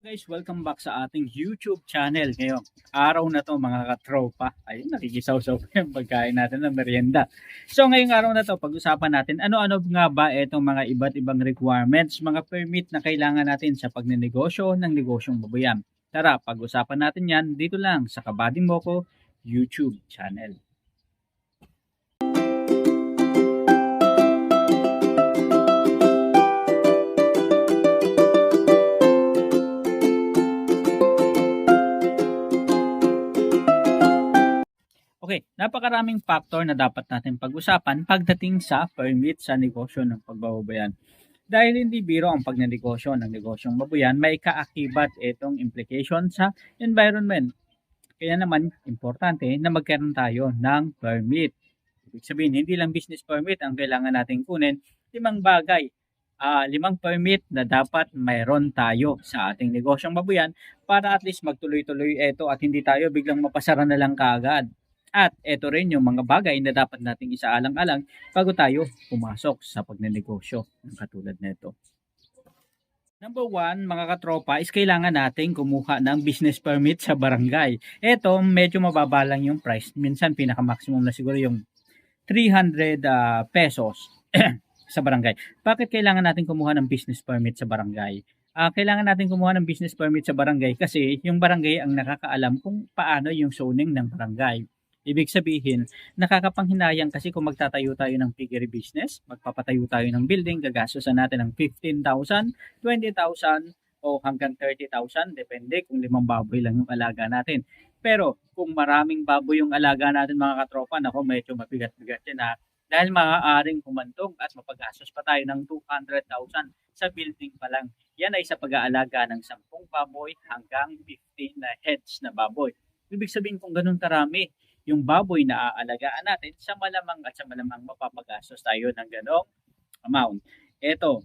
Guys, welcome back sa ating YouTube channel. Ngayong araw na to mga katropa, ayun, nakikisaw-saw pa yung pagkain natin ng merienda. So ngayong araw na to, pag-usapan natin ano-ano nga ba itong mga iba't ibang requirements, mga permit na kailangan natin sa pagnenegosyo ng negosyong babuyan. Tara, pag-usapan natin yan dito lang sa Kabading Moko YouTube channel. Okay, napakaraming factor na dapat natin pag-usapan pagdating sa permit sa negosyo ng pagbabayan. Dahil hindi biro ang pagnenegosyo ng negosyong babuyan, may kaakibat itong implication sa environment. Kaya naman, importante na magkaroon tayo ng permit. Ibig sabihin, hindi lang business permit ang kailangan natin kunin, limang bagay. Limang permit na dapat mayroon tayo sa ating negosyong babuyan para at least magtuloy-tuloy ito at hindi tayo biglang mapasara na lang kaagad. At ito rin yung mga bagay na dapat nating isaalang-alang bago tayo pumasok sa pagnenegosyo ng katulad nito. Number one, mga katropa, is kailangan natin kumuha ng business permit sa barangay. Ito, medyo mababa lang yung price. Minsan, pinaka-maximum na siguro yung 300 pesos sa barangay. Bakit kailangan natin kumuha ng business permit sa barangay? Kailangan natin kumuha ng business permit sa barangay kasi yung barangay ang nakakaalam kung paano yung zoning ng barangay. Ibig sabihin, nakakapanghinayang kasi kung magtatayo tayo ng piggery business, magpapatayo tayo ng building, gagastusan natin ng 15,000, 20,000 o hanggang 30,000, depende kung limang baboy lang yung alaga natin. Pero kung maraming baboy yung alaga natin mga katropa, nako medyo mabigat-bigat yan ha. Dahil maaaring humantong at mapagastos pa tayo ng 200,000 sa building pa lang. Yan ay sa pag-aalaga ng 10 baboy hanggang 15 na heads na baboy. Ibig sabihin kung ganun karami yung baboy na aalagaan natin, sa malamang mapapagastos tayo ng ganong amount. Ito,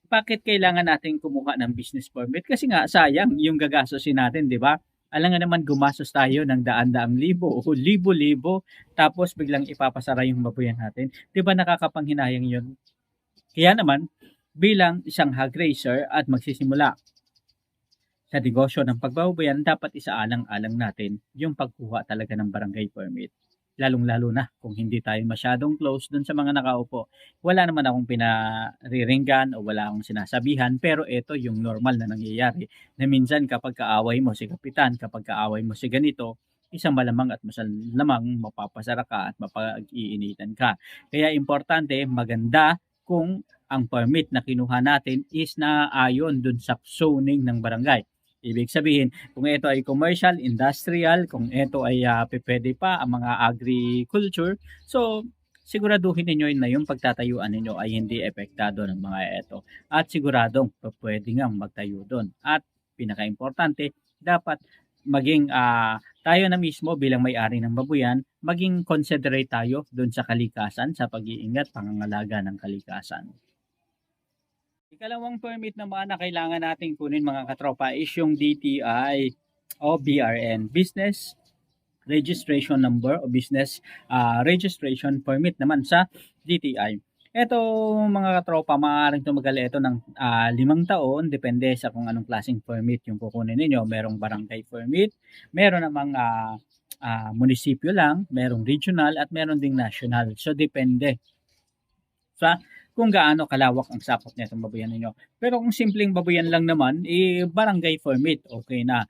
bakit kailangan natin kumuha ng business permit? Kasi nga, sayang yung gagastosin natin, di ba? Alam nga naman, gumastos tayo ng daan-daang libo o libo-libo, tapos biglang ipapasara yung baboyan natin. Di ba nakakapanghinayang yun? Kaya naman, bilang isang hog raiser at magsisimula sa negosyo ng pagbabayan, dapat isaalang-alang natin yung pagkuha talaga ng barangay permit. Lalong-lalo na kung hindi tayo masyadong close dun sa mga nakaupo. Wala naman akong pinariringgan o wala akong sinasabihan, pero ito yung normal na nangyayari na minsan kapag kaaway mo si kapitan, kapag kaaway mo si ganito, isang malamang at masalamang mapapasara ka at mapag-iinitan ka. Kaya importante, maganda kung ang permit na kinuha natin is naaayon dun sa zoning ng barangay. Ibig sabihin, kung ito ay commercial, industrial, kung ito ay pwede pa ang mga agriculture, so siguraduhin ninyo na yung pagtatayuan ninyo ay hindi epektado ng mga ito. At siguradong pwede nga magtayo doon. At pinaka-importante, dapat maging tayo na mismo bilang may-ari ng babuyan, maging considerate tayo doon sa kalikasan, sa pag-iingat, pangangalaga ng kalikasan. Ikalawang permit naman na kailangan nating kunin mga katropa is yung DTI o BRN, Business Registration Number o Business Registration Permit naman sa DTI. Ito mga katropa, maaaring tumagal ito ng 5 taon, depende sa kung anong klaseng permit yung kukunin ninyo. Merong barangay permit, meron namang munisipyo lang, merong regional at meron ding national. So depende sa kung gaano kalawak ang sakop nitong babuyan ninyo. Pero kung simpleng babuyan lang naman, barangay permit, okay na.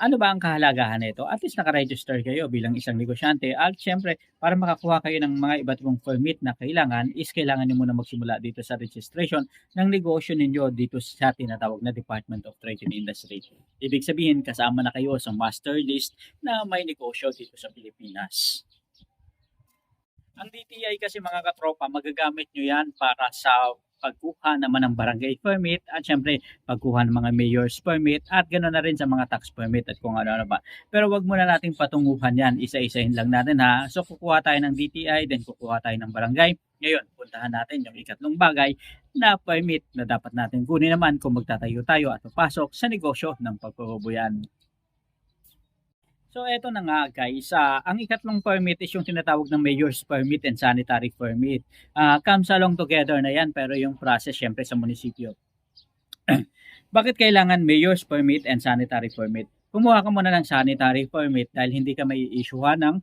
Ano ba ang kahalagahan nito? At least nakaregister kayo bilang isang negosyante. At syempre, para makakuha kayo ng mga iba't ibang permit na kailangan, is kailangan nyo muna magsimula dito sa registration ng negosyo ninyo dito sa tinatawag na Department of Trade and Industry. Ibig sabihin, kasama na kayo sa master list na may negosyo dito sa Pilipinas. Ang DTI kasi mga katropa, magagamit nyo yan para sa pagkuha naman ng barangay permit at syempre pagkuha ng mga mayor's permit at ganoon na rin sa mga tax permit at kung ano-ano ba. Pero wag muna nating patunguhan yan, isa-isahin lang natin ha. So kukuha tayo ng DTI, then kukuha tayo ng barangay. Ngayon, puntahan natin yung ikatlong bagay na permit na dapat natin kunin naman kung magtatayo tayo at papasok sa negosyo ng pagbabayan. So eto na nga guys, ang ikatlong permit is yung tinatawag ng mayor's permit and sanitary permit. Comes along together na yan pero yung process syempre sa munisipyo. Bakit kailangan mayor's permit and sanitary permit? Kumuha ka muna ng sanitary permit dahil hindi ka may issue ng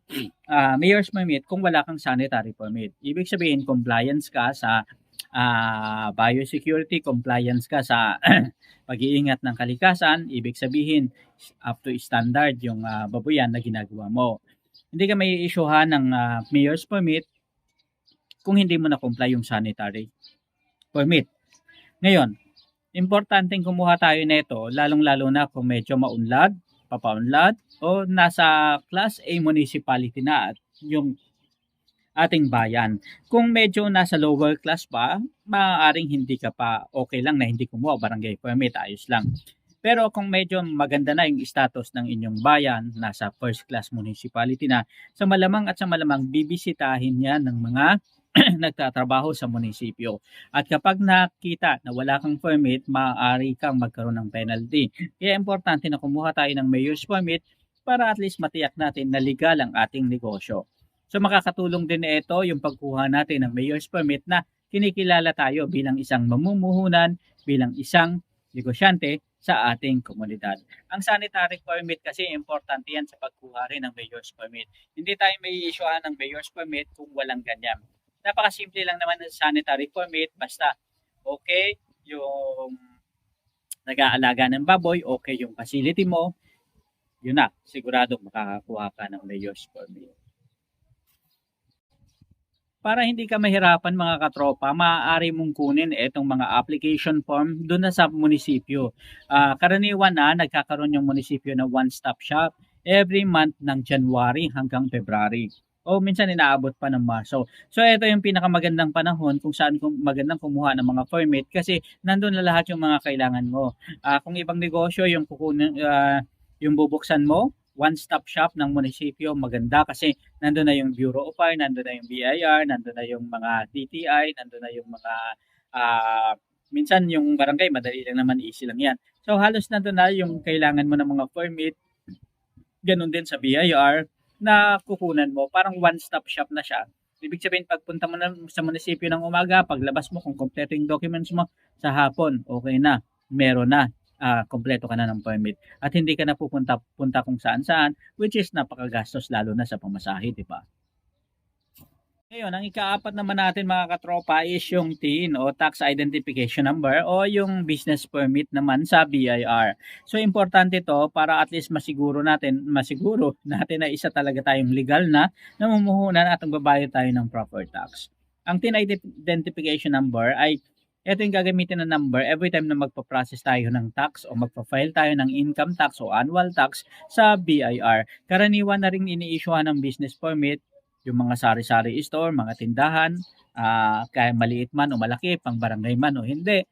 mayor's permit kung wala kang sanitary permit. Ibig sabihin, compliance ka sa biosecurity, compliance ka sa pag-iingat ng kalikasan. Ibig sabihin, up to standard yung babuyan na ginagawa mo. Hindi ka may issuehan ng mayor's permit kung hindi mo na-comply yung sanitary permit. Ngayon, importanteng kumuha tayo nito, lalong-lalo na kung medyo maunlad, papaunlad, o nasa Class A municipality na at yung ating bayan. Kung medyo nasa lower class pa, maaaring hindi ka pa okay lang na hindi kumuha barangay permit, ayos lang. Pero kung medyo maganda na yung status ng inyong bayan, nasa first class municipality na, sa malamang at sa malamang bibisitahin yan ng mga nagtatrabaho sa munisipyo. At kapag nakita na wala kang permit, maaari kang magkaroon ng penalty. Kaya importante na kumuha tayo ng mayor's permit para at least matiyak natin na legal ang ating negosyo. So makakatulong din ito yung pagkuha natin ng mayor's permit na kinikilala tayo bilang isang mamumuhunan, bilang isang negosyante sa ating komunidad. Ang sanitary permit kasi importante yan sa pagkuha rin ng mayor's permit. Hindi tayo may issuehan ng mayor's permit kung walang ganyan. Napakasimple lang naman ng sanitary permit, basta okay yung nag-aalaga ng baboy, okay yung facility mo, yun na, sigurado makakakuha ka ng mayor's permit. Para hindi ka mahirapan mga katropa, maaari mong kunin itong mga application form doon na sa munisipyo. Karaniwan na nagkakaroon yung munisipyo ng one-stop shop every month ng January hanggang February. O minsan inaabot pa ng Marso. So ito yung pinakamagandang panahon kung saan magandang kumuha ng mga permit kasi nandun na lahat yung mga kailangan mo. Kung ibang negosyo yung kukunin, yung bubuksan mo, one-stop shop ng munisipyo, maganda kasi nandun na yung Bureau of Fire, nandun na yung BIR, nandun na yung mga DTI, nandun na yung mga minsan yung barangay, madali lang naman, easy lang yan. So halos nandun na yung kailangan mo ng mga permit, ganun din sa BIR na kukunan mo, parang one-stop shop na siya. Ibig sabihin, pagpunta mo na sa munisipyo ng umaga, paglabas mo, kung kompleto yung documents mo, sa hapon, okay na, meron na. Kompleto ka na ng permit at hindi ka na pupunta kung saan-saan, which is napakagastos lalo na sa pamasahe, di ba? Ngayon, ang ikaapat naman natin mga katropa is yung TIN o Tax Identification Number o yung business permit naman sa BIR. So importante to para at least masiguro natin na isa talaga tayong legal na namumuhunan at magbabayad tayo ng proper tax. Ang TIN Identification Number ay ito yung gagamitin na number every time na magpa-process tayo ng tax o magpa-file tayo ng income tax o annual tax sa BIR. Karaniwan na rin ini-issuehan ng business permit yung mga sari-sari store, mga tindahan, kaya maliit man o malaki, pang barangay man o hindi.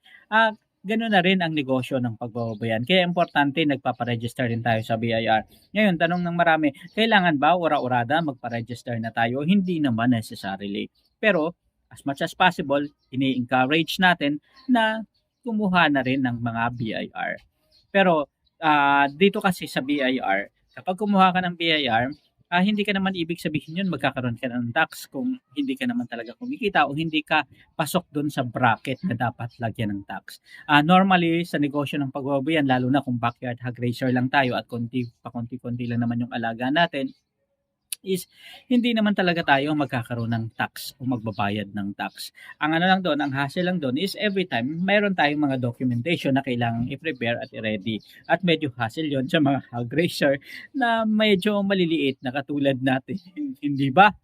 Ganoon na rin ang negosyo ng pagbabayan. Kaya importante nagpaparegister din tayo sa BIR. Ngayon, tanong ng marami, kailangan ba ura-urada magpa-register na tayo? Hindi naman necessarily. Pero as much as possible, ini-encourage natin na kumuha na rin ng mga BIR. Pero dito kasi sa BIR, kapag kumuha ka ng BIR, hindi ka naman ibig sabihin yun magkakaroon ka ng tax kung hindi ka naman talaga kumikita o hindi ka pasok doon sa bracket na dapat lagyan ng tax. Normally, sa negosyo ng pagbabayan, lalo na kung backyard hog raiser lang tayo at konti-konti lang naman yung alaga natin, is hindi naman talaga tayo magkakaroon ng tax o magbabayad ng tax. Ang ano lang doon, ang hassle lang doon is every time mayroon tayong mga documentation na kailangang i-prepare at i-ready. At medyo hassle yon sa mga hog raiser na medyo maliliit na katulad natin. Hindi ba?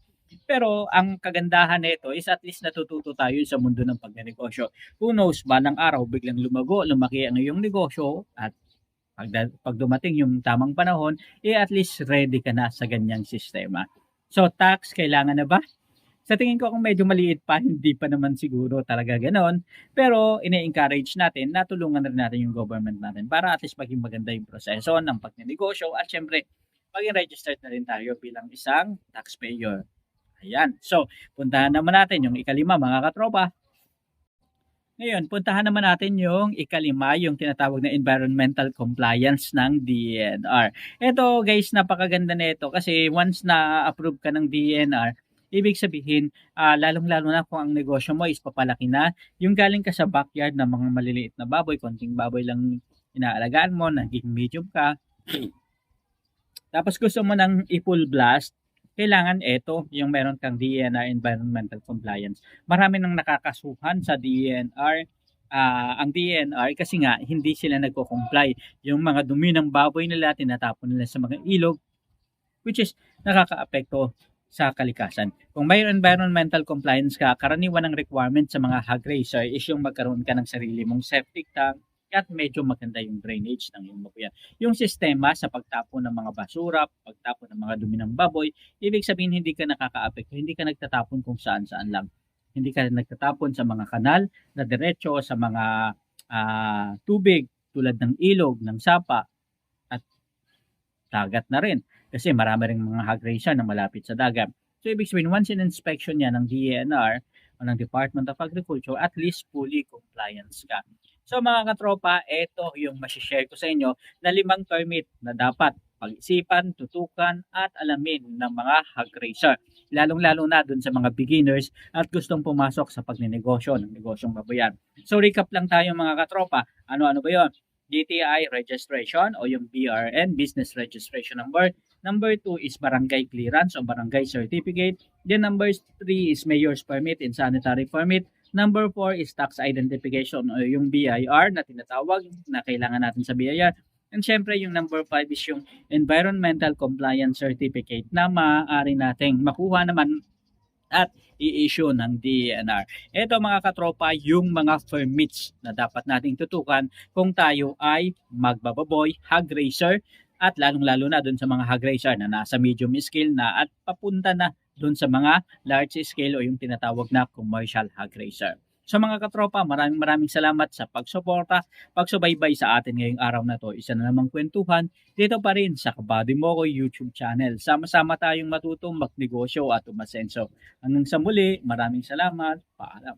Pero ang kagandahan nito is at least natututo tayo sa mundo ng pagnenegosyo. Who knows, balang araw biglang lumaki ang iyong negosyo at pag dumating yung tamang panahon, at least ready ka na sa ganyang sistema. So, tax, kailangan na ba? Sa tingin ko kung medyo maliit pa, hindi pa naman siguro talaga ganon. Pero, ine-encourage natin na tulungan rin natin yung government natin para at least maging maganda yung proseso ng pagnenegosyo at syempre, maging registered na rin tayo bilang isang taxpayer. Ayan. So, puntahan naman natin yung ikalima mga katropa. Ngayon, puntahan naman natin yung ikalima, yung tinatawag na environmental compliance ng DENR. Ito guys, napakaganda nito kasi once na approve ka ng DENR, ibig sabihin, lalong-lalo na kung ang negosyo mo is papalaki na, yung galing ka sa backyard ng mga maliliit na baboy, konting baboy lang inaalagaan mo, naging medium ka, tapos gusto mo ng i-full blast, kailangan ito, yung meron kang DENR Environmental Compliance. Marami nang nakakasuhan sa DENR. Ang DENR kasi nga hindi sila nagko-comply. Yung mga dumi ng baboy nila tinatapon nila sa mga ilog, which is nakakaapekto sa kalikasan. Kung may environmental compliance ka, karaniwan ng requirement sa mga hog raiser is yung magkaroon ka ng sarili mong septic tank at medyo maganda yung drainage ng iyong baboyan. Yung sistema sa pagtapon ng mga basura, pagtapon ng mga dumi ng baboy, ibig sabihin hindi ka nakakaapekto, hindi ka nagtatapon kung saan-saan lang. Hindi ka nagtatapon sa mga kanal na diretso sa mga tubig tulad ng ilog, ng sapa, at dagat na rin. Kasi marami ring mga hog raiser na malapit sa dagat. So, ibig sabihin, once in-inspection yan ng DENR o ng Department of Agriculture, at least fully compliance ka. So, mga katropa, ito yung masishare ko sa inyo na 5 permit na dapat pag-isipan, tutukan, at alamin ng mga hog raiser. Lalong-lalo na dun sa mga beginners at gustong pumasok sa pagnenegosyo ng negosyong baboyan. So, recap lang tayo mga katropa. Ano-ano ba yun? DTI registration o yung BRN, Business Registration Number. Number 2 is barangay clearance o barangay certificate. Then number 3 is mayor's permit and sanitary permit. Number 4 is tax identification o yung BIR na tinatawag na kailangan natin sa BIR. And syempre yung number 5 is yung environmental compliance certificate na maaari nating makuha naman at i-issue ng DENR. Ito mga katropa, yung mga permits na dapat nating tutukan kung tayo ay magbababoy, hog raiser, at lalong-lalo na dun sa mga hog raiser na nasa medium scale na at papunta na dun sa mga large scale o yung tinatawag na commercial hog raiser. So mga katropa, maraming salamat sa pagsuporta, pagsubaybay sa atin ngayong araw na to. Isa na namang kwentuhan dito pa rin sa Kabady Mo Ko YouTube channel. Sama-sama tayong matutong magnegosyo at umasenso. Hanggang sa muli, maraming salamat. Paalam.